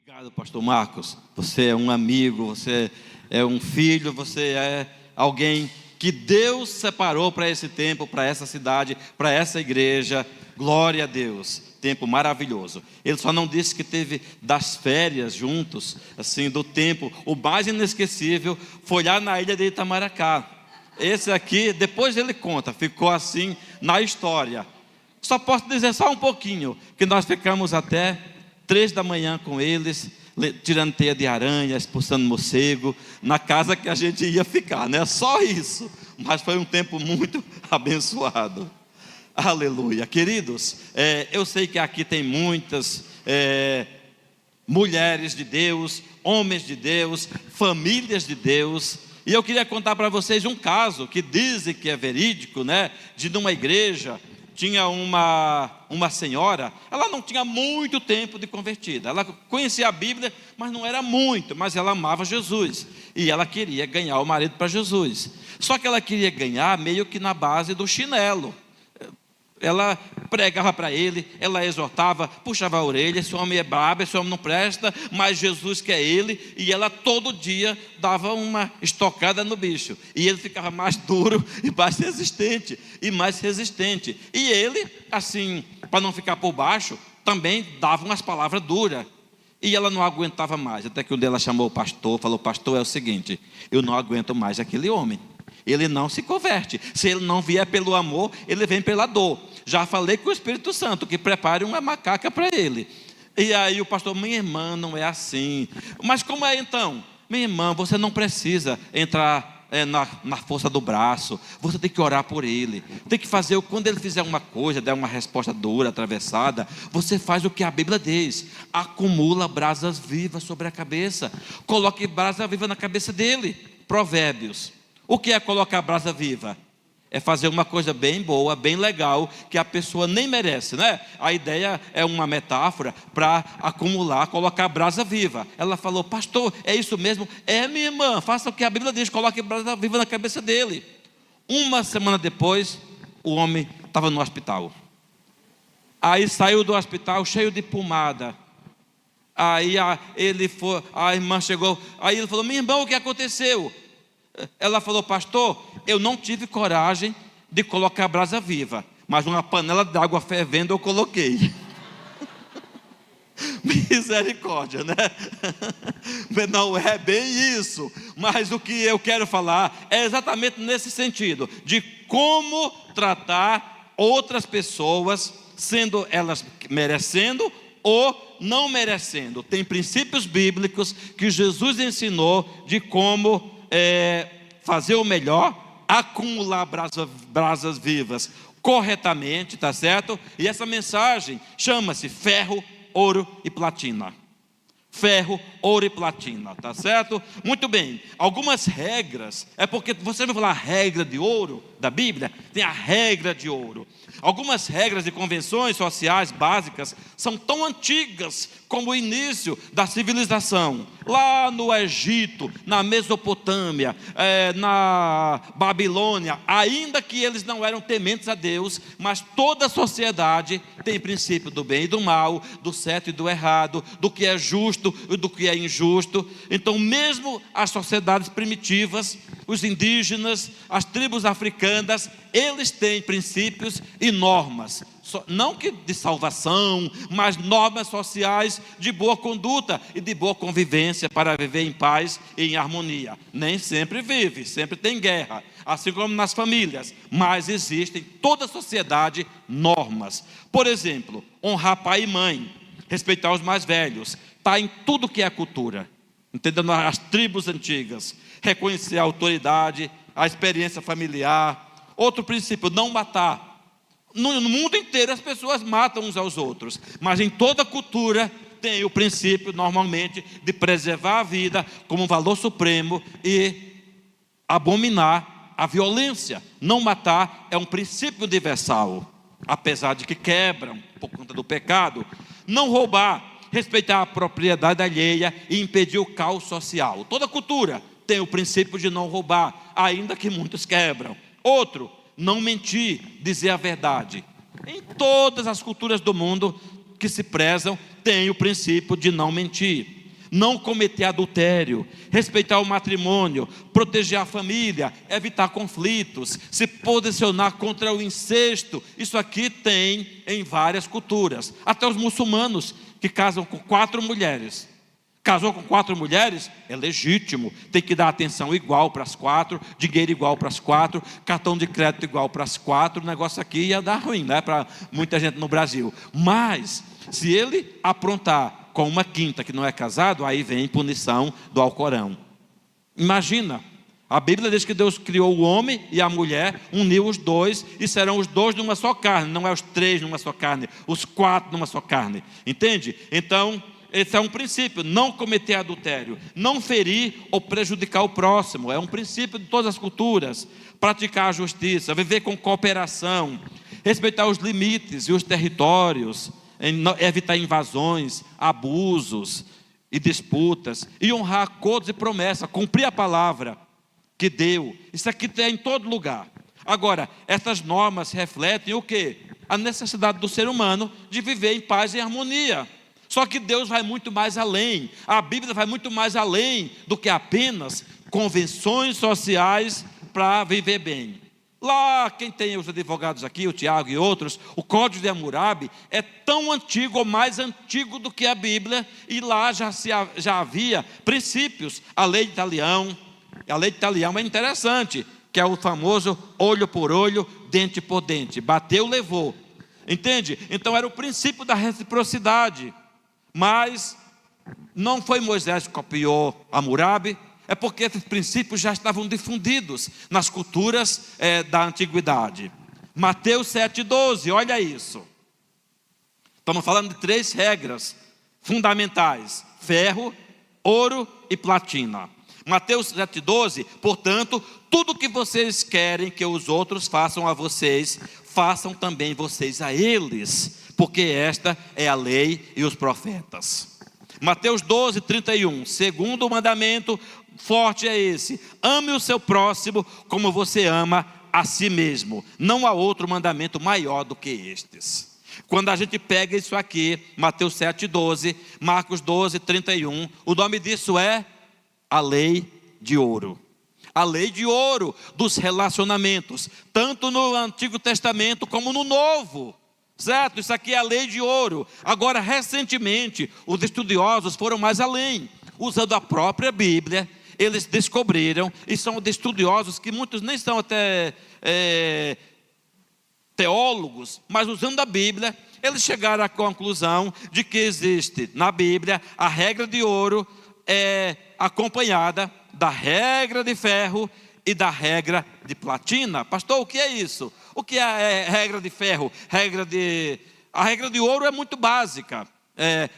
Obrigado, pastor Marcos. Você é um amigo, você é um filho, você é alguém que Deus separou para esse tempo, para essa cidade, para essa igreja. Glória a Deus. Tempo maravilhoso. Ele só não disse que teve das férias juntos, assim, do tempo. O mais inesquecível foi lá na ilha de Itamaracá. Esse aqui, depois ele conta, ficou assim na história. Só posso dizer só um pouquinho, que nós ficamos até 3 da manhã com eles, tirando teia de aranha, expulsando morcego, na casa que a gente ia ficar, né? Só isso, mas foi um tempo muito abençoado. Aleluia. Queridos, eu sei que aqui tem muitas mulheres de Deus, homens de Deus, famílias de Deus, e eu queria contar para vocês um caso que dizem que é verídico, né? De numa igreja. Tinha uma senhora, ela não tinha muito tempo de convertida, ela conhecia a Bíblia, mas não era muito, mas ela amava Jesus, e ela queria ganhar o marido para Jesus, só que ela queria ganhar meio que na base do chinelo. Ela pregava para ele, ela exortava, puxava a orelha, esse homem é brabo, esse homem não presta, mas Jesus quer ele, e ela todo dia dava uma estocada no bicho, e ele ficava mais duro e mais resistente, e ele, assim, para não ficar por baixo, também dava umas palavras duras, e ela não aguentava mais, até que um dia ela chamou o pastor, falou: pastor, é o seguinte, eu não aguento mais aquele homem, ele não se converte, se ele não vier pelo amor, ele vem pela dor. Já falei com o Espírito Santo que prepare uma macaca para ele. E aí o pastor: minha irmã, não é assim. Mas como é então? Minha irmã, você não precisa entrar na força do braço, você tem que orar por ele, tem que fazer, quando ele fizer uma coisa, der uma resposta dura, atravessada, você faz o que a Bíblia diz: acumula brasas vivas sobre a cabeça, coloque brasa viva na cabeça dele. Provérbios. O que é colocar brasa viva? É fazer uma coisa bem boa, bem legal, que a pessoa nem merece, né? A ideia é uma metáfora para acumular, colocar brasa viva. Ela falou: pastor, é isso mesmo? É, minha irmã, faça o que a Bíblia diz, coloque brasa viva na cabeça dele. Uma semana depois, o homem estava no hospital. Aí saiu do hospital cheio de pomada. Aí a irmã chegou, aí ele falou: minha irmã, o que aconteceu? Ela falou: pastor, eu não tive coragem de colocar a brasa viva, mas uma panela d'água fervendo eu coloquei. Misericórdia, né? Não é bem isso, mas o que eu quero falar é exatamente nesse sentido, de como tratar outras pessoas, sendo elas merecendo ou não merecendo. Tem princípios bíblicos que Jesus ensinou de como fazer o melhor, acumular brasas vivas corretamente, tá certo? E essa mensagem chama-se ferro, ouro e platina. Ferro, ouro e platina, tá certo? Muito bem, algumas regras, porque você vai falar regra de ouro da Bíblia, tem a regra de ouro. Algumas regras e convenções sociais básicas são tão antigas como o início da civilização. Lá no Egito, na Mesopotâmia, na Babilônia, ainda que eles não eram tementes a Deus, mas toda a sociedade tem princípio do bem e do mal, do certo e do errado, do que é justo e do que é injusto. Então, mesmo as sociedades primitivas, os indígenas, as tribos africanas, eles têm princípios e normas, não que de salvação, mas normas sociais de boa conduta e de boa convivência para viver em paz e em harmonia. Nem sempre vive, sempre tem guerra, assim como nas famílias, mas existem em toda a sociedade normas. Por exemplo, honrar pai e mãe, respeitar os mais velhos, está em tudo que é cultura, entendendo? As tribos antigas, reconhecer a autoridade, a experiência familiar. Outro princípio: não matar. No mundo inteiro as pessoas matam uns aos outros, mas em toda cultura tem o princípio, normalmente, de preservar a vida como um valor supremo e abominar a violência. Não matar é um princípio universal, apesar de que quebram por conta do pecado. Não roubar, respeitar a propriedade alheia e impedir o caos social. Toda cultura tem o princípio de não roubar, ainda que muitos quebram. Outro: não mentir, dizer a verdade. Em todas as culturas do mundo que se prezam, tem o princípio de não mentir, não cometer adultério, respeitar o matrimônio, proteger a família, evitar conflitos, se posicionar contra o incesto. Isso aqui tem em várias culturas. Até os muçulmanos que casam com 4 mulheres. Casou com 4 mulheres, é legítimo, tem que dar atenção igual para as 4, dinheiro igual para as 4, cartão de crédito igual para as 4, o negócio aqui ia dar ruim, né, para muita gente no Brasil. Mas, se ele aprontar com uma quinta que não é casado, aí vem punição do Alcorão. Imagina, a Bíblia diz que Deus criou o homem e a mulher, uniu os dois, e serão os 2 numa só carne, não é os 3 numa só carne, os 4 numa só carne, entende? Então, esse é um princípio, não cometer adultério, não ferir ou prejudicar o próximo, é um princípio de todas as culturas. Praticar a justiça, viver com cooperação, respeitar os limites e os territórios, evitar invasões, abusos e disputas, e honrar acordos e promessas, cumprir a palavra que deu. Isso aqui tem em todo lugar. Agora, essas normas refletem o quê? A necessidade do ser humano de viver em paz e harmonia. Só que Deus vai muito mais além, a Bíblia vai muito mais além do que apenas convenções sociais para viver bem. Lá, quem tem os advogados aqui, o Tiago e outros, o Código de Hammurabi é tão antigo ou mais antigo do que a Bíblia, e lá já havia princípios. A lei de Talião é interessante, que é o famoso olho por olho, dente por dente, bateu, levou, entende? Então era o princípio da reciprocidade. Mas não foi Moisés que copiou Hammurabi, é porque esses princípios já estavam difundidos nas culturas da antiguidade. Mateus 7,12, olha isso. Estamos falando de 3 regras fundamentais: ferro, ouro e platina. Mateus 7,12, portanto, tudo que vocês querem que os outros façam a vocês, façam também vocês a eles, porque esta é a lei e os profetas. Mateus 12:31, segundo mandamento forte é esse: ame o seu próximo como você ama a si mesmo. Não há outro mandamento maior do que estes. Quando a gente pega isso aqui, Mateus 7:12, Marcos 12:31, o nome disso é a lei de ouro. A lei de ouro dos relacionamentos, tanto no Antigo Testamento como no Novo. Certo? Isso aqui é a lei de ouro. Agora, recentemente, os estudiosos foram mais além. Usando a própria Bíblia, eles descobriram, e são estudiosos que muitos nem são até teólogos, mas usando a Bíblia, eles chegaram à conclusão de que existe na Bíblia a regra de ouro acompanhada da regra de ferro e da regra de platina. Pastor, o que é isso? O que é regra de ferro? A regra de ouro é muito básica.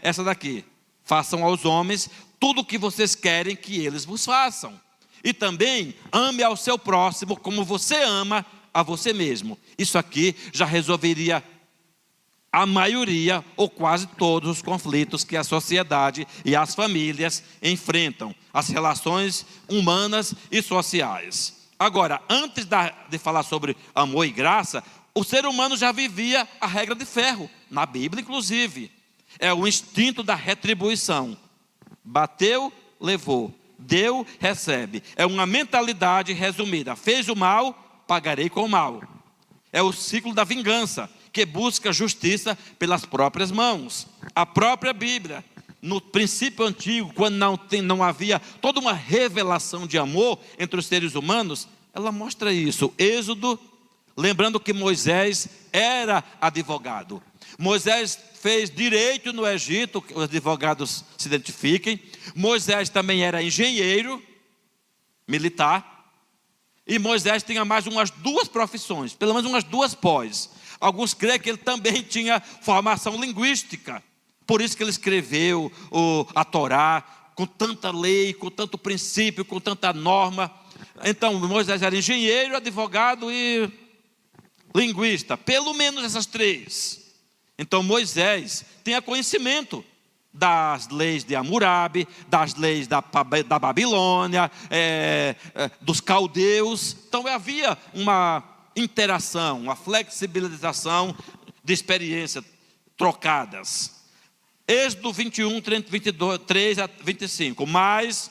Essa daqui: façam aos homens tudo o que vocês querem que eles vos façam. E também ame ao seu próximo como você ama a você mesmo. Isso aqui já resolveria a maioria ou quase todos os conflitos que a sociedade e as famílias enfrentam, as relações humanas e sociais. Agora, antes de falar sobre amor e graça, o ser humano já vivia a regra de ferro, na Bíblia inclusive. É o instinto da retribuição. Bateu, levou. Deu, recebe. É uma mentalidade resumida: fez o mal, pagarei com o mal. É o ciclo da vingança, que busca justiça pelas próprias mãos. A própria Bíblia, no princípio antigo, quando não havia toda uma revelação de amor entre os seres humanos, ela mostra isso. Êxodo, lembrando que Moisés era advogado. Moisés fez direito no Egito, que os advogados se identifiquem. Moisés também era engenheiro militar. E Moisés tinha mais umas 2 profissões, pelo menos umas 2 pós. Alguns creem que ele também tinha formação linguística. Por isso que ele escreveu a Torá, com tanta lei, com tanto princípio, com tanta norma. Então, Moisés era engenheiro, advogado e linguista. Pelo menos essas 3. Então, Moisés tinha conhecimento das leis de Hammurabi, das leis da Babilônia, dos caldeus. Então havia uma interação, uma flexibilização de experiências trocadas. Êxodo 21, 23 a 25. Mas,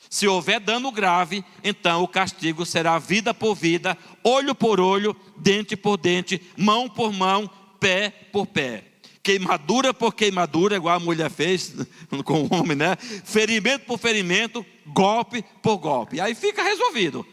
se houver dano grave, então o castigo será vida por vida, olho por olho, dente por dente, mão por mão, pé por pé. Queimadura por queimadura, igual a mulher fez com o homem, né? Ferimento por ferimento, golpe por golpe. Aí fica resolvido.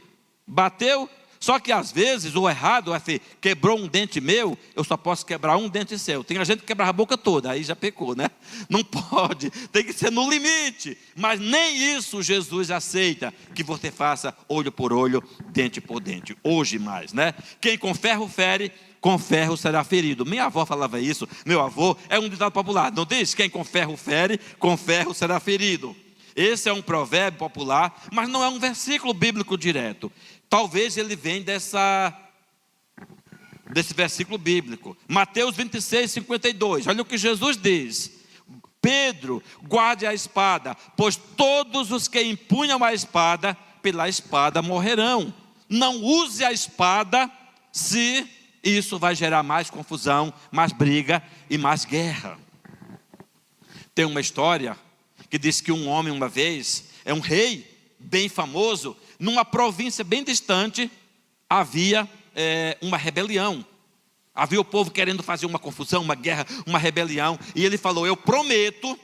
Bateu. Só que às vezes o errado é assim: quebrou um dente meu, eu só posso quebrar um dente seu. Tem a gente que quebra a boca toda, aí já pecou, né? Não pode, tem que ser no limite. Mas nem isso Jesus aceita, que você faça olho por olho, dente por dente. Hoje mais, né? Quem com ferro fere, com ferro será ferido. Minha avó falava isso, meu avô, é um ditado popular. Não diz? Quem com ferro fere, com ferro será ferido. Esse é um provérbio popular, mas não é um versículo bíblico direto. Talvez ele venha desse versículo bíblico. Mateus 26, 52. Olha o que Jesus diz: Pedro, guarde a espada, pois todos os que empunham a espada, pela espada morrerão. Não use a espada, se isso vai gerar mais confusão, mais briga e mais guerra. Tem uma história que diz que um homem uma vez, é um rei bem famoso, numa província bem distante, havia uma rebelião. Havia o povo querendo fazer uma confusão, uma guerra, uma rebelião. E ele falou: eu prometo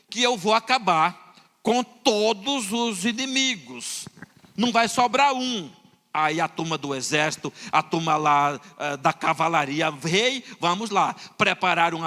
que eu vou acabar com todos os inimigos. Não vai sobrar um. Aí a turma do exército, a turma lá da cavalaria, rei, vamos lá. Prepararam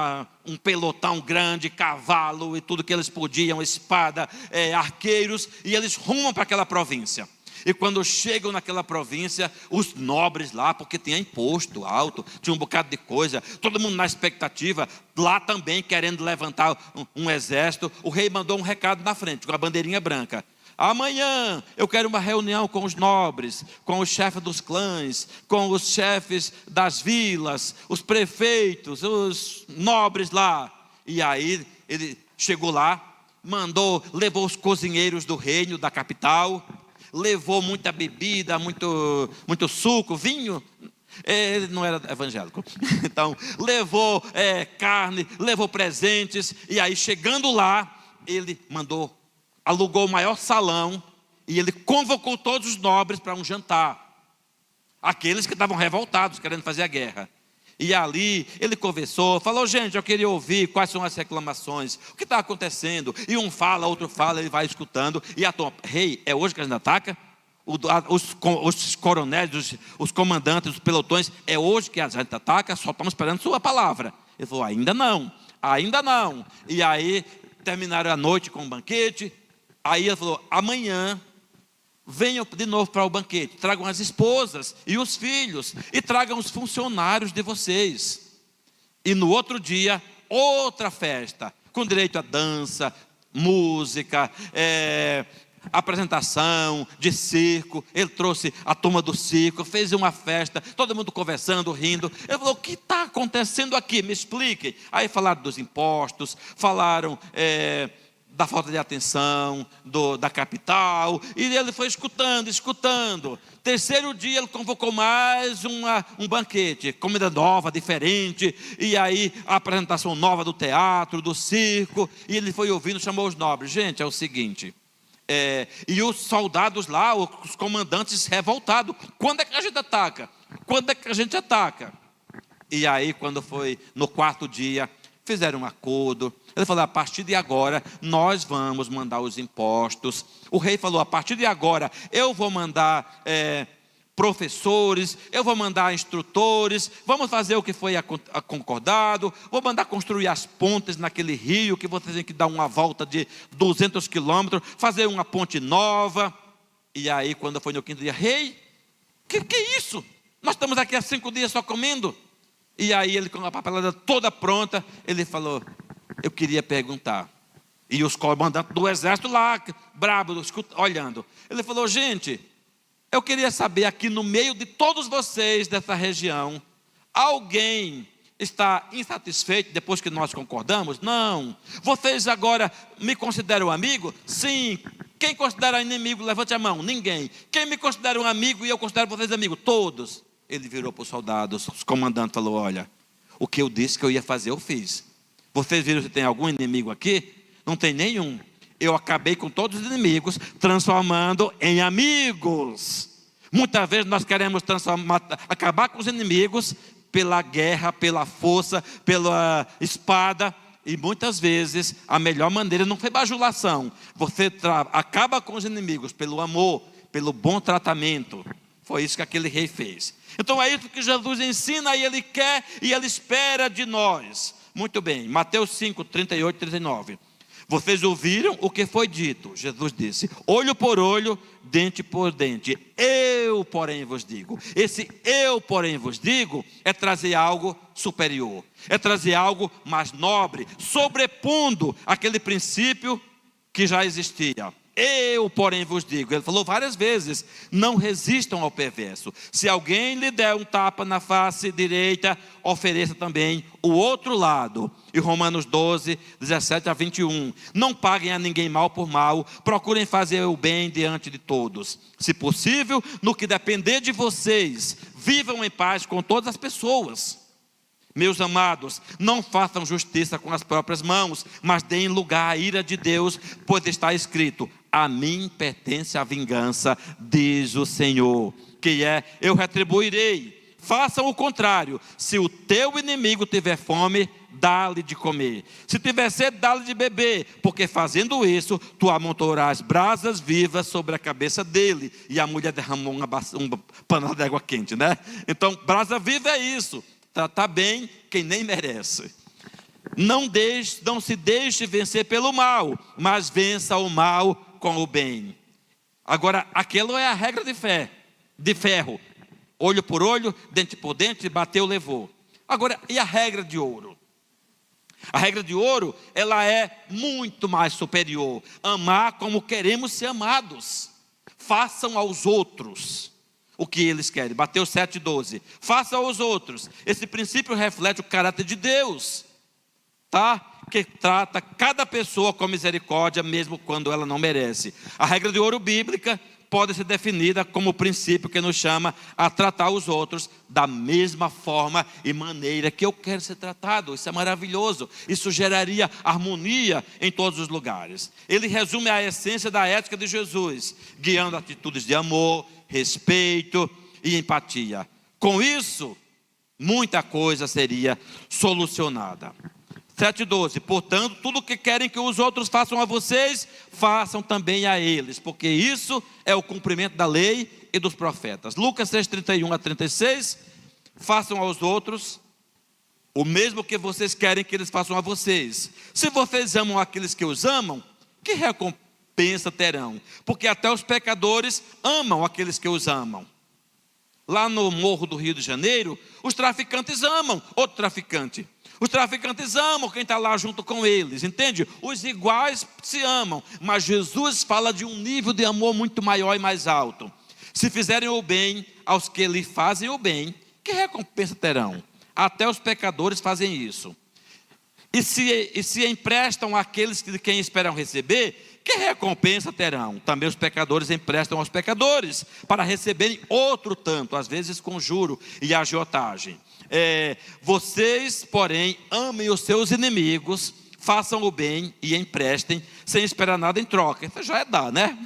um pelotão grande, cavalo e tudo que eles podiam, espada, arqueiros. E eles rumam para aquela província. E quando chegam naquela província, os nobres lá, porque tinha imposto alto, tinha um bocado de coisa, todo mundo na expectativa, lá também querendo levantar um exército. O rei mandou um recado na frente, com a bandeirinha branca: amanhã eu quero uma reunião com os nobres, com os chefes dos clãs, com os chefes das vilas, os prefeitos, os nobres lá. E aí ele chegou lá, levou os cozinheiros do reino, da capital, levou muita bebida, muito suco, vinho. Ele não era evangélico. Então levou carne, levou presentes. E aí chegando lá, ele alugou o maior salão e ele convocou todos os nobres para um jantar. Aqueles que estavam revoltados, querendo fazer a guerra. E ali ele conversou, falou: gente, eu queria ouvir quais são as reclamações, o que está acontecendo. E um fala, outro fala, ele vai escutando. E a turma: rei, é hoje que a gente ataca? Os coronéis, os comandantes, os pelotões, é hoje que a gente ataca? Só estamos esperando sua palavra. Ele falou: ainda não, ainda não. E aí terminaram a noite com um banquete. Aí ele falou: amanhã venham de novo para o banquete, tragam as esposas e os filhos, e tragam os funcionários de vocês. E no outro dia, outra festa, com direito a dança, música, apresentação de circo. Ele trouxe a turma do circo, fez uma festa, todo mundo conversando, rindo. Ele falou: o que está acontecendo aqui? Me expliquem. Aí falaram dos impostos, falaram da falta de atenção da capital, e ele foi escutando. Terceiro dia ele convocou mais um banquete, comida nova, diferente, e aí a apresentação nova do teatro, do circo, e ele foi ouvindo, chamou os nobres. Gente, é o seguinte, e os soldados lá, os comandantes revoltados: quando é que a gente ataca? Quando é que a gente ataca? E aí quando foi no quarto dia, fizeram um acordo. Ele falou: a partir de agora nós vamos mandar os impostos. O rei falou: a partir de agora eu vou mandar professores, eu vou mandar instrutores, vamos fazer o que foi concordado, vou mandar construir as pontes naquele rio, que você tem que dar uma volta de 200 quilômetros, fazer uma ponte nova. E aí quando foi no quinto dia: rei, que é isso? Nós estamos aqui há 5 dias só comendo. E aí ele, com a papelada toda pronta, ele falou: eu queria perguntar. E os comandantes do exército lá, brabo, olhando. Ele falou: gente, eu queria saber, aqui no meio de todos vocês dessa região, alguém está insatisfeito depois que nós concordamos? Não. Vocês agora me consideram amigo? Sim. Quem considera inimigo, levante a mão. Ninguém. Quem me considera um amigo e eu considero vocês amigos? Todos. Ele virou para os soldados, os comandantes, falou: olha, o que eu disse que eu ia fazer, eu fiz. Vocês viram se tem algum inimigo aqui? Não tem nenhum. Eu acabei com todos os inimigos, transformando em amigos. Muitas vezes nós queremos acabar com os inimigos pela guerra, pela força, pela espada. E muitas vezes a melhor maneira não foi bajulação. Você acaba com os inimigos pelo amor, pelo bom tratamento. Foi isso que aquele rei fez. Então é isso que Jesus ensina e Ele quer e Ele espera de nós. Muito bem, Mateus 5, 38 e 39. Vocês ouviram o que foi dito. Jesus disse: olho por olho, dente por dente. Eu, porém, vos digo. Esse eu, porém, vos digo é trazer algo superior. É trazer algo mais nobre, sobrepondo aquele princípio que já existia. Eu, porém, vos digo. Ele falou várias vezes: não resistam ao perverso. Se alguém lhe der um tapa na face direita, ofereça também o outro lado. E Romanos 12, 17 a 21. Não paguem a ninguém mal por mal. Procurem fazer o bem diante de todos. Se possível, no que depender de vocês, vivam em paz com todas as pessoas. Meus amados, não façam justiça com as próprias mãos, mas deem lugar à ira de Deus, pois está escrito: a mim pertence a vingança, diz o Senhor, que é, eu retribuirei. Façam o contrário. Se o teu inimigo tiver fome, dá-lhe de comer. Se tiver sede, dá-lhe de beber, porque fazendo isso, tu amontoarás brasas vivas sobre a cabeça dele. E a mulher derramou uma panela de água quente, né? Então, brasa viva é isso. Tratar bem quem nem merece. Não se deixe vencer pelo mal, mas vença o mal com o bem. Agora, aquilo é a regra de ferro. Olho por olho, dente por dente, bateu, levou. Agora, e a regra de ouro? A regra de ouro, ela é muito mais superior. Amar como queremos ser amados. Façam aos outros o que eles querem. Mateus 7,12. Faça aos outros. Esse princípio reflete o caráter de Deus, tá? Que trata cada pessoa com misericórdia, mesmo quando ela não merece. A regra de ouro bíblica pode ser definida como o princípio que nos chama a tratar os outros da mesma forma e maneira que eu quero ser tratado. Isso é maravilhoso. Isso geraria harmonia em todos os lugares. Ele resume a essência da ética de Jesus, guiando atitudes de amor, respeito e empatia. Com isso, muita coisa seria solucionada. 7,12. Portanto, tudo o que querem que os outros façam a vocês, façam também a eles, porque isso é o cumprimento da lei e dos profetas. Lucas 6:31 a 36. Façam aos outros o mesmo que vocês querem que eles façam a vocês. Se vocês amam aqueles que os amam, que recompensa terão? Porque até os pecadores amam aqueles que os amam. Lá no Morro do Rio de Janeiro, os traficantes amam outro traficante. Os traficantes amam quem está lá junto com eles, entende? Os iguais se amam, mas Jesus fala de um nível de amor muito maior e mais alto. Se fizerem o bem aos que lhe fazem o bem, que recompensa terão? Até os pecadores fazem isso. E se emprestam àqueles de quem esperam receber, que recompensa terão? Também os pecadores emprestam aos pecadores, para receberem outro tanto, às vezes com juro e agiotagem. Vocês, porém, amem os seus inimigos, façam o bem e emprestem, sem esperar nada em troca. Isso já é dar, né?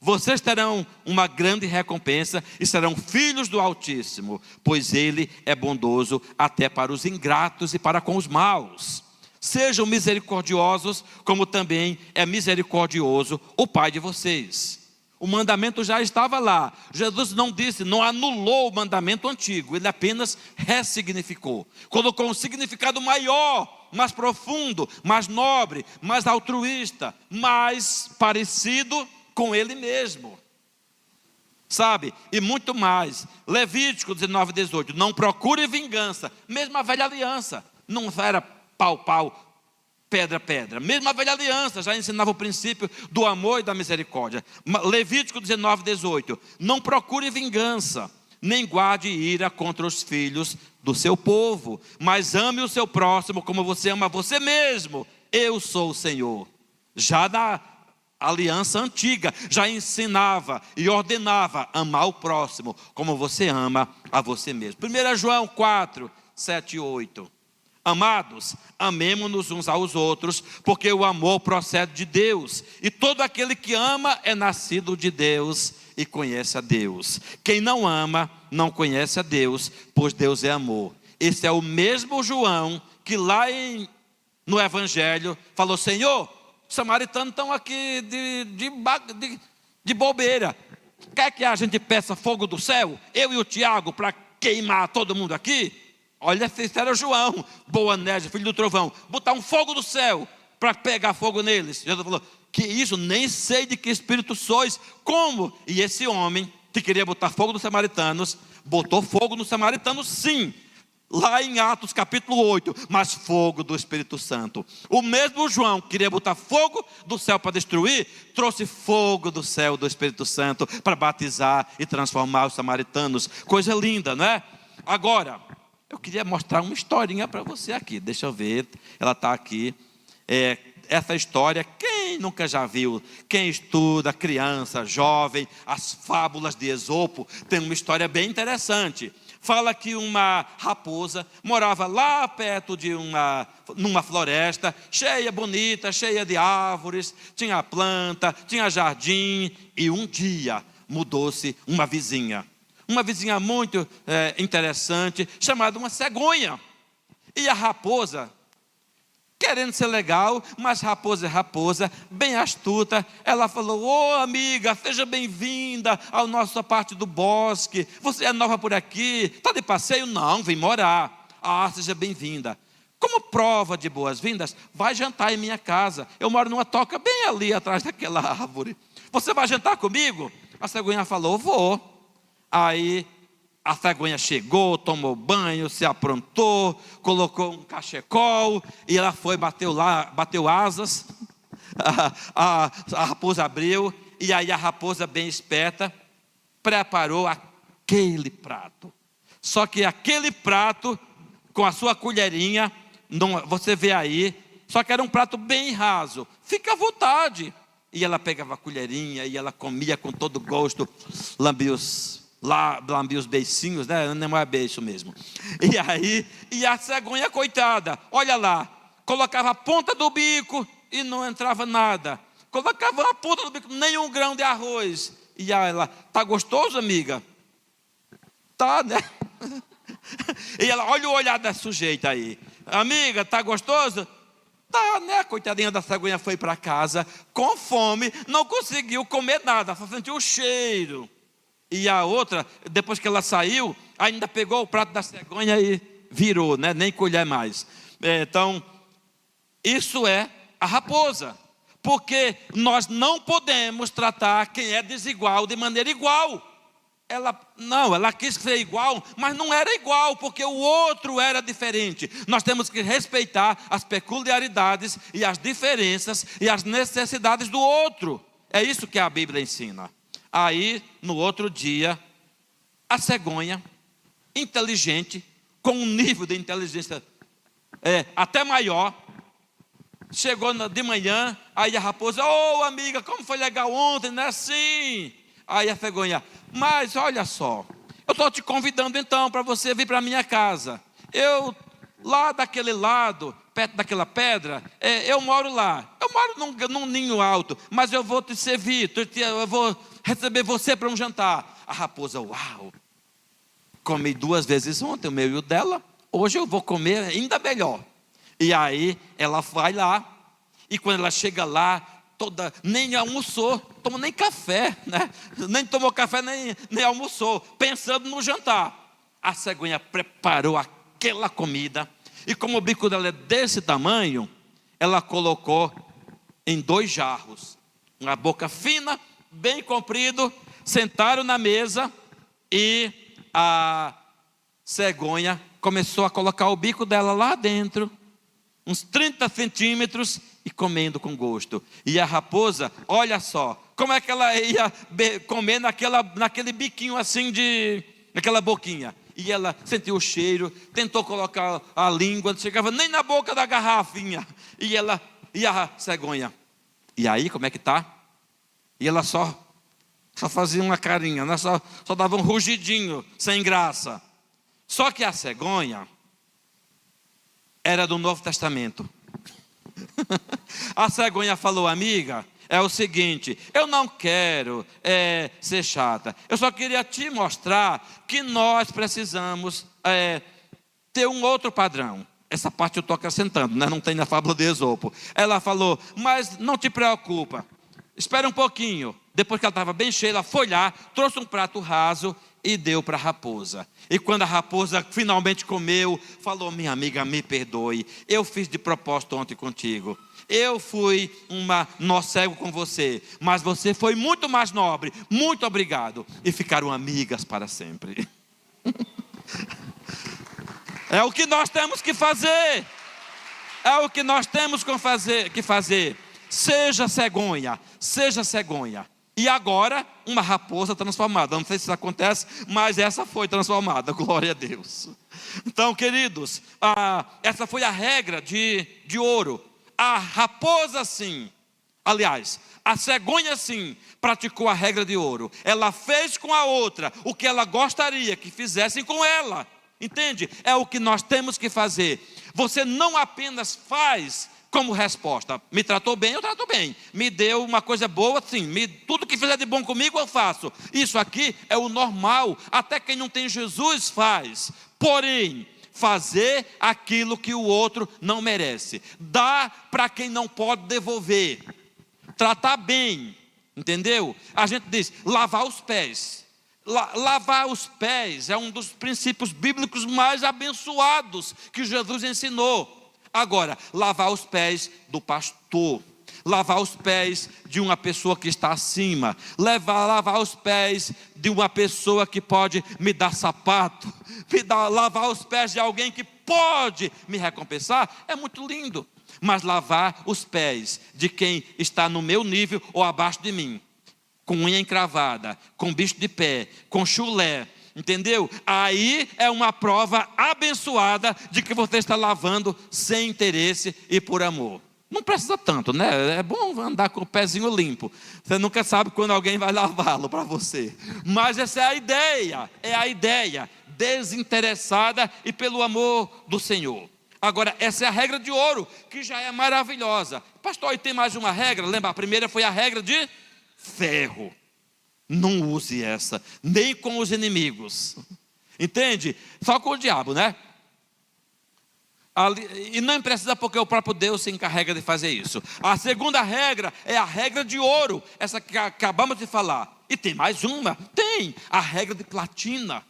Vocês terão uma grande recompensa e serão filhos do Altíssimo, pois Ele é bondoso até para os ingratos e para com os maus. Sejam misericordiosos, como também é misericordioso o Pai de vocês. O mandamento já estava lá. Jesus não anulou o mandamento antigo, ele apenas ressignificou. Colocou um significado maior, mais profundo, mais nobre, mais altruísta, mais parecido com ele mesmo. Sabe? E muito mais. Levítico 19:18. Não procure vingança. Mesmo a velha aliança. Não era pau, pedra. Mesmo a velha aliança já ensinava o princípio do amor e da misericórdia. Levítico 19:18. Não procure vingança, nem guarde ira contra os filhos do seu povo, mas ame o seu próximo como você ama você mesmo. Eu sou o Senhor. Já na aliança antiga, já ensinava e ordenava amar o próximo como você ama a você mesmo. 1 João 4, 7 e 8. Amados, amemo-nos uns aos outros, porque o amor procede de Deus, e todo aquele que ama é nascido de Deus e conhece a Deus. Quem não ama, não conhece a Deus, pois Deus é amor. Esse é o mesmo João que lá no Evangelho falou: Senhor, os samaritanos estão aqui de bobeira. Quer que a gente peça fogo do céu, eu e o Tiago, para queimar todo mundo aqui? Olha, esse era João, Boanerges, filho do trovão. Botar um fogo do céu para pegar fogo neles. Jesus falou: que isso, nem sei de que espírito sois. Como? E esse homem que queria botar fogo nos samaritanos, botou fogo nos samaritanos, sim. Lá em Atos capítulo 8, mas fogo do Espírito Santo. O mesmo João que queria botar fogo do céu para destruir, trouxe fogo do céu do Espírito Santo para batizar e transformar os samaritanos. Coisa linda, não é? Agora, eu queria mostrar uma historinha para você aqui. Deixa eu ver, ela está aqui. Essa história, quem nunca já viu? Quem estuda, criança, jovem, as fábulas de Esopo, tem uma história bem interessante. Fala que uma raposa morava lá perto de numa floresta, cheia, bonita, cheia de árvores, tinha planta, tinha jardim, e um dia mudou-se uma vizinha muito interessante, chamada uma cegonha. E a raposa, querendo ser legal, mas raposa é raposa, bem astuta, ela falou: ô amiga, seja bem-vinda à nossa parte do bosque. Você é nova por aqui? Está de passeio? Não, vem morar. Ah, seja bem-vinda. Como prova de boas-vindas, vai jantar em minha casa. Eu moro numa toca bem ali atrás daquela árvore. Você vai jantar comigo? A cegonha falou: vou. Aí a cegonha chegou, tomou banho, se aprontou, colocou um cachecol, e ela foi, bateu asas, a raposa abriu, e aí a raposa, bem esperta, preparou aquele prato. Só que aquele prato, com a sua colherinha, você vê aí, só que era um prato bem raso. Fica à vontade. E ela pegava a colherinha, e ela comia com todo gosto, lambia os beicinhos, né? Não é beijo mesmo. E aí, a cegonha, coitada, olha lá, colocava a ponta do bico e não entrava nada. Colocava a ponta do bico, nenhum grão de arroz. E aí ela: tá gostoso, amiga? Tá, né? E ela: olha o olhar da sujeita aí. Amiga, tá gostoso? Tá, né? Coitadinha da cegonha foi para casa com fome, não conseguiu comer nada, só sentiu o cheiro. E a outra, depois que ela saiu, ainda pegou o prato da cegonha e virou, né? Nem colher mais. Então, isso é a raposa. Porque nós não podemos tratar quem é desigual de maneira igual. Ela quis ser igual, mas não era igual, porque o outro era diferente. Nós temos que respeitar as peculiaridades e as diferenças e as necessidades do outro. É isso que a Bíblia ensina. Aí, no outro dia, a cegonha, inteligente, com um nível de inteligência até maior, chegou de manhã, aí a raposa: ô amiga, como foi legal ontem, não é assim? Aí a cegonha: mas olha só, eu estou te convidando então para você vir para a minha casa. Eu, lá daquele lado, perto daquela pedra, eu moro lá. Eu moro num ninho alto, mas eu vou te servir, eu vou receber você para um jantar. A raposa: uau, comi 2 vezes ontem, o meu e o dela, hoje eu vou comer ainda melhor. E aí ela vai lá, e quando ela chega lá, nem almoçou, tomou nem café, né? Nem tomou café, nem almoçou, pensando no jantar. A cegonha preparou aquela comida, e como o bico dela é desse tamanho, ela colocou em 2 jarros, uma boca fina, bem comprido. Sentaram na mesa, e a cegonha começou a colocar o bico dela lá dentro, uns 30 centímetros, e comendo com gosto. E a raposa, olha só, como é que ela ia comer naquele biquinho assim, naquela boquinha. E ela sentiu o cheiro, tentou colocar a língua, não chegava nem na boca da garrafinha. E a cegonha: e aí, como é que tá? E ela só fazia uma carinha, né? Só dava um rugidinho, sem graça. Só que a cegonha era do Novo Testamento. A cegonha falou: amiga, é o seguinte, eu não quero ser chata, eu só queria te mostrar que nós precisamos ter um outro padrão. Essa parte eu estou acrescentando, né? Não tem na fábula de Esopo. Ela falou: mas não te preocupa, espera um pouquinho. Depois que ela estava bem cheia, ela foi lá, trouxe um prato raso e deu para a raposa. E quando a raposa finalmente comeu, falou: minha amiga, me perdoe, eu fiz de propósito ontem contigo. Eu fui uma nó cego com você, mas você foi muito mais nobre. Muito obrigado. E ficaram amigas para sempre. É o que nós temos que fazer. É o que nós temos que fazer. Seja cegonha, seja cegonha. E agora, uma raposa transformada. Não sei se isso acontece, mas essa foi transformada. Glória a Deus. Então, queridos, essa foi a regra de ouro. A raposa sim, aliás, a cegonha sim, praticou a regra de ouro. Ela fez com a outra o que ela gostaria que fizessem com ela. Entende? É o que nós temos que fazer. Você não apenas faz como resposta: me tratou bem, eu trato bem. Me deu uma coisa boa, sim. Tudo que fizer de bom comigo, eu faço. Isso aqui é o normal. Até quem não tem Jesus faz. Porém, fazer aquilo que o outro não merece. Dar para quem não pode devolver. Tratar bem. Entendeu? A gente diz: lavar os pés. Lavar os pés é um dos princípios bíblicos mais abençoados que Jesus ensinou. Agora, lavar os pés do pastor, lavar os pés de uma pessoa que está acima, lavar os pés de uma pessoa que pode me dar sapato, lavar os pés de alguém que pode me recompensar, é muito lindo. Mas lavar os pés de quem está no meu nível ou abaixo de mim, com unha encravada, com bicho de pé, com chulé, entendeu? Aí é uma prova abençoada de que você está lavando sem interesse e por amor. Não precisa tanto, né? É bom andar com o pezinho limpo. Você nunca sabe quando alguém vai lavá-lo para você. Mas essa é a ideia desinteressada e pelo amor do Senhor. Agora, essa é a regra de ouro, que já é maravilhosa. Pastor, e tem mais uma regra? Lembra, a primeira foi a regra de ferro. Não use essa, nem com os inimigos. Entende? Só com o diabo, né? E não precisa, porque o próprio Deus se encarrega de fazer isso. A segunda regra é a regra de ouro, essa que acabamos de falar. E tem mais uma, tem a regra de platina.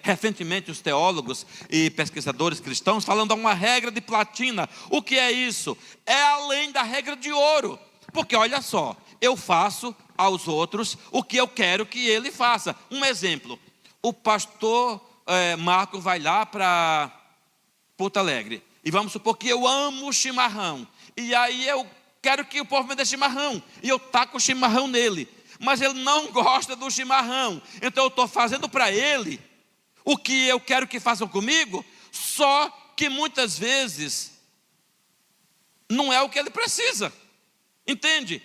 Recentemente os teólogos e pesquisadores cristãos falando de uma regra de platina. O que é isso? É além da regra de ouro. Porque olha só, eu faço aos outros o que eu quero que ele faça. Um exemplo: o pastor Marco vai lá para Porto Alegre, e vamos supor que eu amo chimarrão, e aí eu quero que o povo me dê chimarrão, e eu taco o chimarrão nele, mas ele não gosta do chimarrão, então eu estou fazendo para ele o que eu quero que façam comigo, só que muitas vezes não é o que ele precisa. Entende?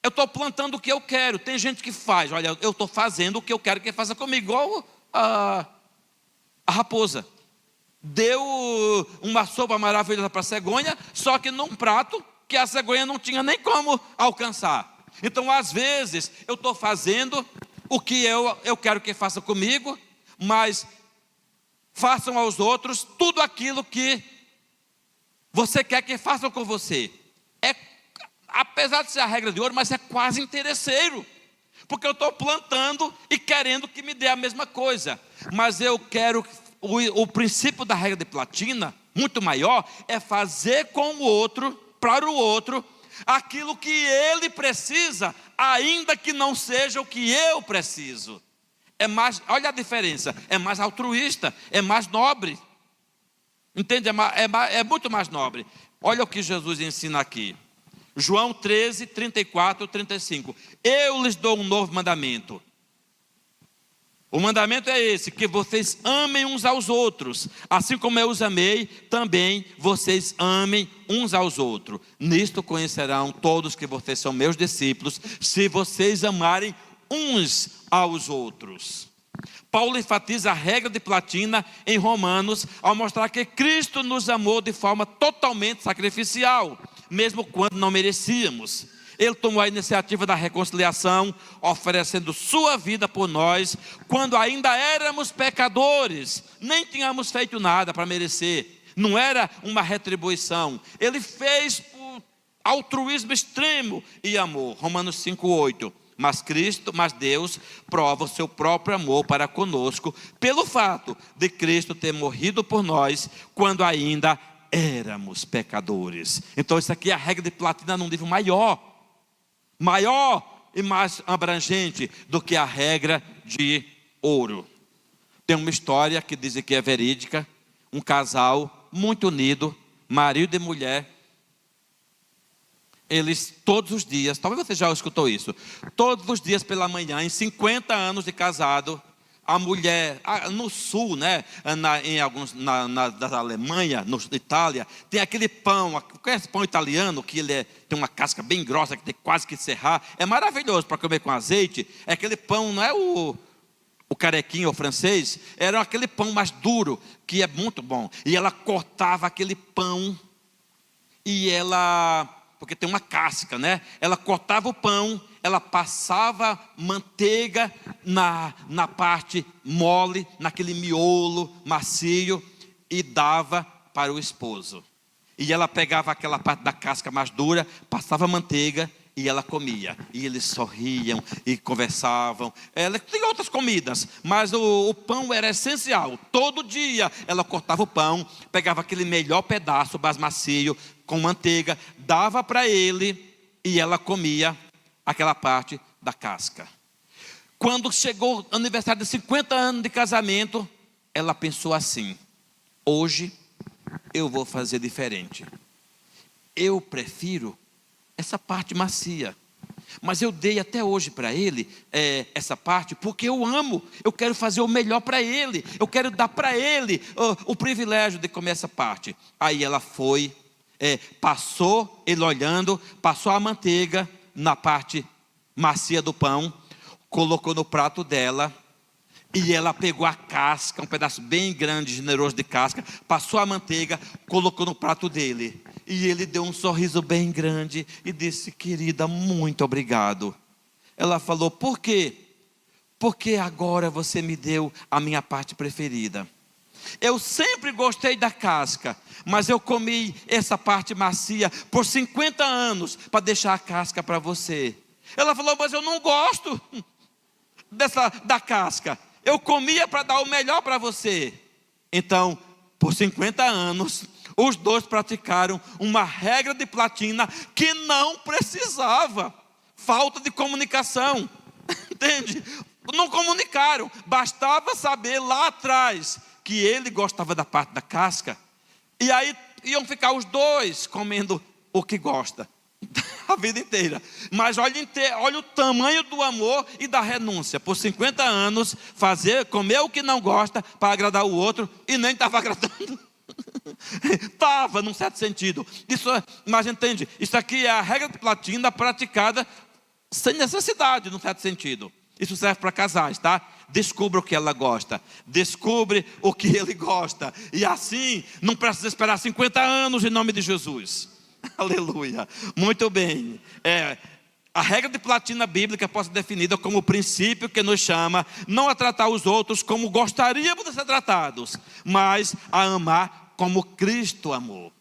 Eu estou plantando o que eu quero. Tem gente que faz: olha, eu estou fazendo o que eu quero que faça comigo. Igual a raposa. Deu uma sopa maravilhosa para a cegonha, só que num prato que a cegonha não tinha nem como alcançar. Então, às vezes, eu estou fazendo o que eu quero que faça comigo, mas façam aos outros tudo aquilo que você quer que façam com você. Apesar de ser a regra de ouro, mas é quase interesseiro, porque eu estou plantando e querendo que me dê a mesma coisa. Mas eu quero, o princípio da regra de platina, muito maior, é fazer com o outro, para o outro, aquilo que ele precisa, ainda que não seja o que eu preciso. Olha a diferença, é mais altruísta, é mais nobre. Entende? É muito mais nobre. Olha o que Jesus ensina aqui. João 13, 34, 35. Eu lhes dou um novo mandamento. O mandamento é esse: que vocês amem uns aos outros. Assim como eu os amei, também vocês amem uns aos outros. Nisto conhecerão todos que vocês são meus discípulos, se vocês amarem uns aos outros. Paulo enfatiza a regra de platina em Romanos, ao mostrar que Cristo nos amou de forma totalmente sacrificial, mesmo quando não merecíamos. Ele tomou a iniciativa da reconciliação, oferecendo sua vida por nós, quando ainda éramos pecadores, nem tínhamos feito nada para merecer, não era uma retribuição. Ele fez por altruísmo extremo e amor. Romanos 5:8. Mas Deus prova o seu próprio amor para conosco, pelo fato de Cristo ter morrido por nós, quando ainda éramos pecadores. Então isso aqui é a regra de platina num nível maior e mais abrangente do que a regra de ouro. Tem uma história que dizem que é verídica, um casal muito unido, marido e mulher. Eles todos os dias, talvez você já escutou isso, todos os dias pela manhã, em 50 anos de casado, a mulher, no sul, né, da Alemanha, na Itália, tem aquele pão, conhece pão italiano, que ele tem uma casca bem grossa, que tem quase que serrar, é maravilhoso para comer com azeite. É aquele pão, não é o carequinho ou francês, era aquele pão mais duro, que é muito bom. E ela cortava aquele pão, porque tem uma casca, né? Ela cortava o pão, ela passava manteiga na parte mole, naquele miolo macio, e dava para o esposo. E ela pegava aquela parte da casca mais dura, passava manteiga e ela comia. E eles sorriam e conversavam. Ela tem outras comidas, mas o pão era essencial. Todo dia ela cortava o pão, pegava aquele melhor pedaço, mais macio, com manteiga, dava para ele e ela comia aquela parte da casca. Quando chegou o aniversário de 50 anos de casamento, ela pensou assim: hoje eu vou fazer diferente. Eu prefiro essa parte macia, mas eu dei até hoje para ele essa parte porque eu amo, eu quero fazer o melhor para ele, eu quero dar para ele o privilégio de comer essa parte. Aí ela foi, passou, ele olhando, passou a manteiga na parte macia do pão, colocou no prato dela, e ela pegou a casca, um pedaço bem grande, generoso de casca, passou a manteiga, colocou no prato dele, e ele deu um sorriso bem grande e disse: querida, muito obrigado. Ela falou: por quê? Porque agora você me deu a minha parte preferida. Eu sempre gostei da casca, mas eu comi essa parte macia por 50 anos para deixar a casca para você. Ela falou: mas eu não gosto da casca. Eu comia para dar o melhor para você. Então, por 50 anos, os dois praticaram uma regra de platina que não precisava. Falta de comunicação. Entende? Não comunicaram. Bastava saber lá atrás que ele gostava da parte da casca. E aí iam ficar os dois comendo o que gosta a vida inteira. Mas olha o tamanho do amor e da renúncia. Por 50 anos, comer o que não gosta para agradar o outro, e nem estava agradando. Estava, num certo sentido. Mas entende, isso aqui é a regra de platina praticada sem necessidade, num certo sentido. Isso serve para casais, tá? Descubra o que ela gosta, descubra o que ele gosta, e assim não precisa esperar 50 anos em nome de Jesus. Aleluia, muito bem. A regra de platina bíblica pode ser definida como o princípio que nos chama não a tratar os outros como gostaríamos de ser tratados, mas a amar como Cristo amou.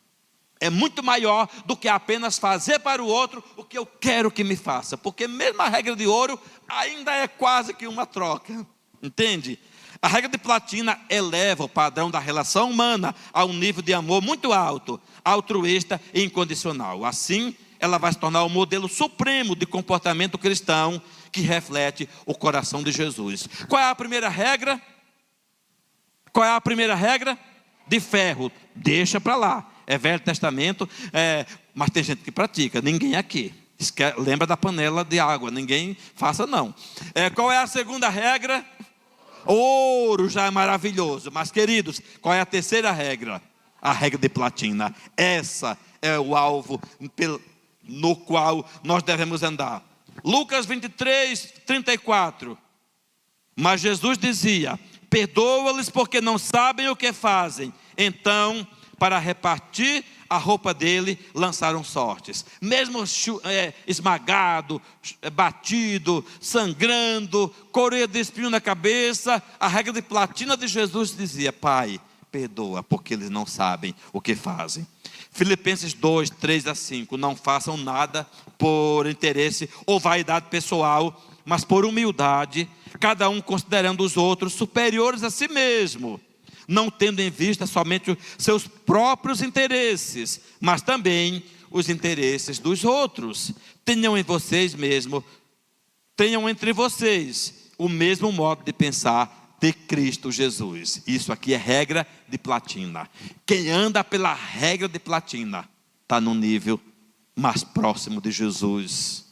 É muito maior do que apenas fazer para o outro o que eu quero que me faça, porque mesmo a regra de ouro ainda é quase que uma troca, entende? A regra de platina eleva o padrão da relação humana a um nível de amor muito alto, altruísta e incondicional. Assim, ela vai se tornar o modelo supremo de comportamento cristão que reflete o coração de Jesus. Qual é a primeira regra? Qual é a primeira regra? De ferro, deixa para lá. É Velho Testamento, mas tem gente que pratica, ninguém aqui. Lembra da panela de água, ninguém faça não. Qual é a segunda regra? Ouro já é maravilhoso, mas queridos, qual é a terceira regra? A regra de platina. Essa é o alvo no qual nós devemos andar. Lucas 23, 34. Mas Jesus dizia: perdoa-lhes porque não sabem o que fazem. Então, para repartir a roupa dele, lançaram sortes. Mesmo esmagado, batido, sangrando, coroa de espinho na cabeça, a regra de platina de Jesus dizia: Pai, perdoa, porque eles não sabem o que fazem. Filipenses 2, 3 a 5. Não façam nada por interesse ou vaidade pessoal, mas por humildade, cada um considerando os outros superiores a si mesmo, não tendo em vista somente os seus próprios interesses, mas também os interesses dos outros. Tenham entre vocês o mesmo modo de pensar de Cristo Jesus. Isso aqui é regra de platina. Quem anda pela regra de platina está no nível mais próximo de Jesus.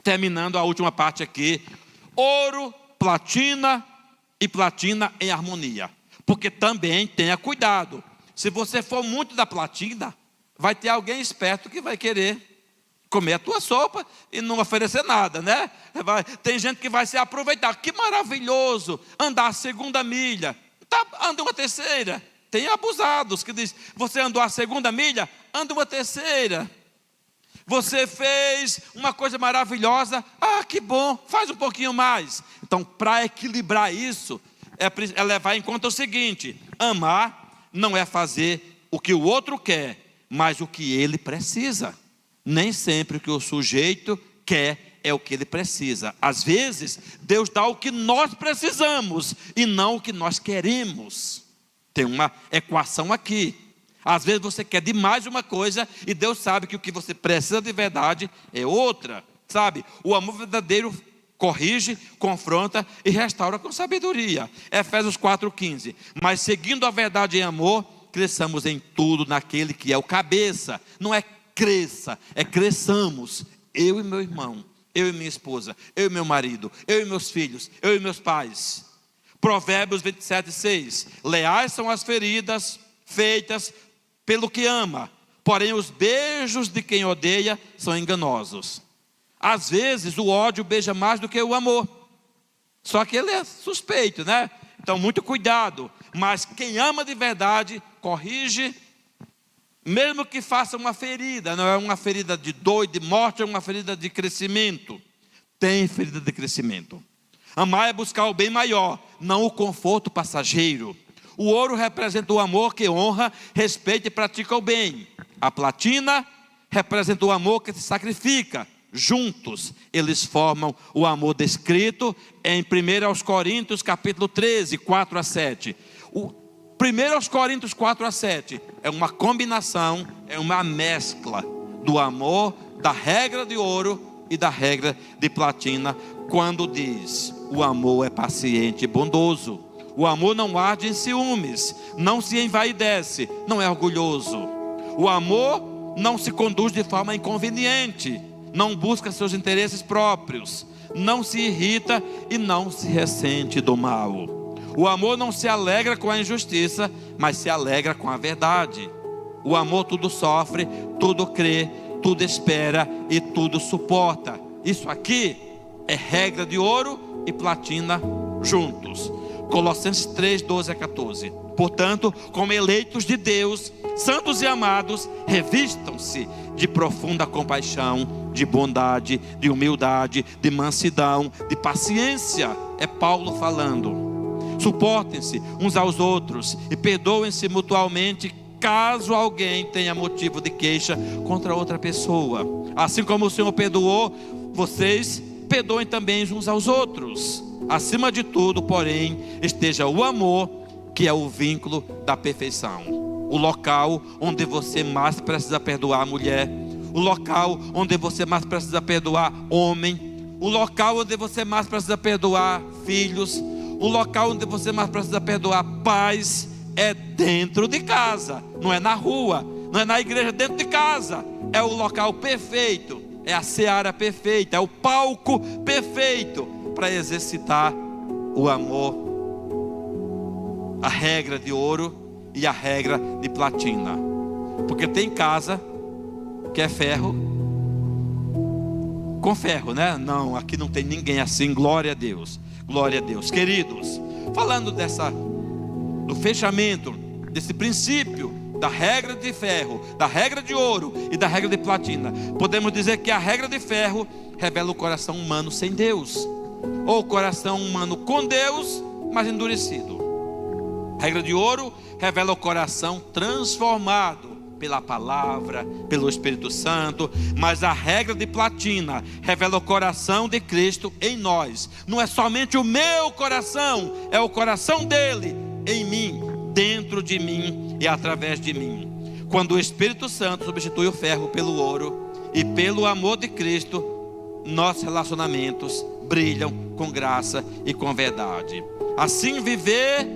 Terminando a última parte aqui: ouro, platina e platina em harmonia. Porque também tenha cuidado. Se você for muito da platina, vai ter alguém esperto que vai querer comer a tua sopa e não oferecer nada, né? Tem gente que vai se aproveitar. Que maravilhoso andar a segunda milha. Anda uma terceira. Tem abusados que dizem: você andou a segunda milha, anda uma terceira. Você fez uma coisa maravilhosa, que bom, faz um pouquinho mais. Então, para equilibrar isso, é levar em conta o seguinte: amar não é fazer o que o outro quer, mas o que ele precisa. Nem sempre o que o sujeito quer é o que ele precisa. Às vezes, Deus dá o que nós precisamos e não o que nós queremos. Tem uma equação aqui. Às vezes você quer demais uma coisa e Deus sabe que o que você precisa de verdade é outra. Sabe? O amor verdadeiro corrige, confronta e restaura com sabedoria. Efésios 4,15. Mas seguindo a verdade em amor, cresçamos em tudo naquele que é o cabeça. Não é cresça, é cresçamos. Eu e meu irmão, eu e minha esposa, eu e meu marido, eu e meus filhos, eu e meus pais. Provérbios 27,6. Leais são as feridas feitas pelo que ama, porém os beijos de quem odeia são enganosos. Às vezes o ódio beija mais do que o amor, só que ele é suspeito, né? Então muito cuidado. Mas quem ama de verdade corrige, mesmo que faça uma ferida. Não é uma ferida de dor e de morte, é uma ferida de crescimento. Tem ferida de crescimento. Amar é buscar o bem maior, não o conforto passageiro. O ouro representa o amor que honra, respeita e pratica o bem. A platina representa o amor que se sacrifica. Juntos, eles formam o amor descrito em 1 Coríntios capítulo 13, 4 a 7. 1 Coríntios 4 a 7 é uma combinação, é uma mescla do amor, da regra de ouro e da regra de platina, quando diz: o amor é paciente e bondoso. O amor não arde em ciúmes, não se envaidece, não é orgulhoso. O amor não se conduz de forma inconveniente, não busca seus interesses próprios, não se irrita e não se ressente do mal. O amor não se alegra com a injustiça, mas se alegra com a verdade. O amor tudo sofre, tudo crê, tudo espera e tudo suporta. Isso aqui é regra de ouro e platina juntos. Colossenses 3, 12 a 14. Portanto, como eleitos de Deus, santos e amados, revistam-se de profunda compaixão, de bondade, de humildade, de mansidão, de paciência. É Paulo falando. Suportem-se uns aos outros e perdoem-se mutualmente, caso alguém tenha motivo de queixa contra outra pessoa. Assim como o Senhor perdoou, vocês perdoem também uns aos outros. Acima de tudo, porém, esteja o amor, que é o vínculo da perfeição. O local onde você mais precisa perdoar a mulher, o local onde você mais precisa perdoar homem, o local onde você mais precisa perdoar filhos, o local onde você mais precisa perdoar pais, é dentro de casa, não é na rua, não é na igreja, dentro de casa. É o local perfeito, é a seara perfeita, é o palco perfeito para exercitar o amor, a regra de ouro e a regra de platina. Porque tem casa que é ferro com ferro, né? Não, aqui não tem ninguém assim, glória a Deus. Glória a Deus. Queridos, falando do fechamento desse princípio da regra de ferro, da regra de ouro e da regra de platina, podemos dizer que a regra de ferro revela o coração humano sem Deus, ou o coração humano com Deus, mas endurecido. A regra de ouro revela o coração transformado pela palavra, pelo Espírito Santo. Mas a regra de platina revela o coração de Cristo em nós. Não é somente o meu coração, é o coração dele em mim, dentro de mim e através de mim. Quando o Espírito Santo substitui o ferro pelo ouro e pelo amor de Cristo, nossos relacionamentos brilham com graça e com verdade. Assim viver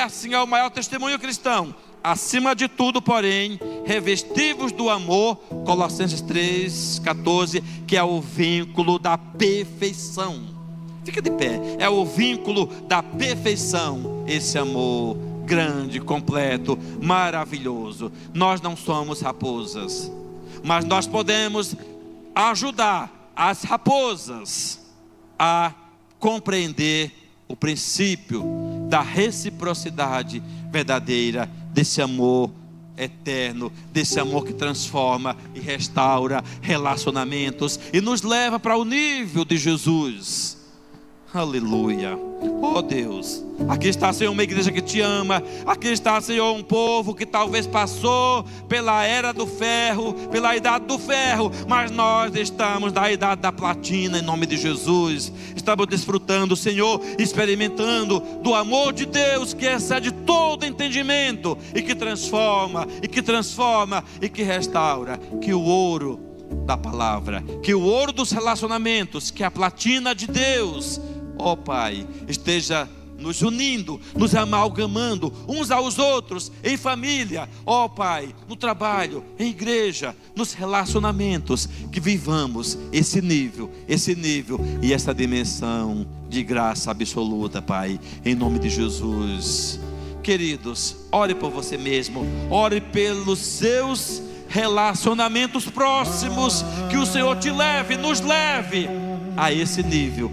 assim é o maior testemunho cristão. Acima de tudo, porém, revestivos do amor, Colossenses 3,14, que é o vínculo da perfeição. Fica de pé. É o vínculo da perfeição. Esse amor grande, completo, maravilhoso. Nós não somos raposas, mas nós podemos ajudar as raposas a compreender o princípio da reciprocidade verdadeira, desse amor eterno, desse amor que transforma e restaura relacionamentos e nos leva para o nível de Jesus. Aleluia. Oh Deus, aqui está, Senhor, uma igreja que te ama. Aqui está, Senhor, um povo que talvez passou pela era do ferro, pela idade do ferro, mas nós estamos na idade da platina, em nome de Jesus. Estamos desfrutando, Senhor, experimentando do amor de Deus que excede todo entendimento e que transforma, e que restaura. Que o ouro da palavra, que o ouro dos relacionamentos, que a platina de Deus, ó Pai, esteja nos unindo, nos amalgamando uns aos outros, em família, ó Pai, no trabalho, em igreja, nos relacionamentos, que vivamos esse nível e essa dimensão de graça absoluta, Pai, em nome de Jesus. Queridos, ore por você mesmo, ore pelos seus relacionamentos próximos, que o Senhor te leve, nos leve a esse nível.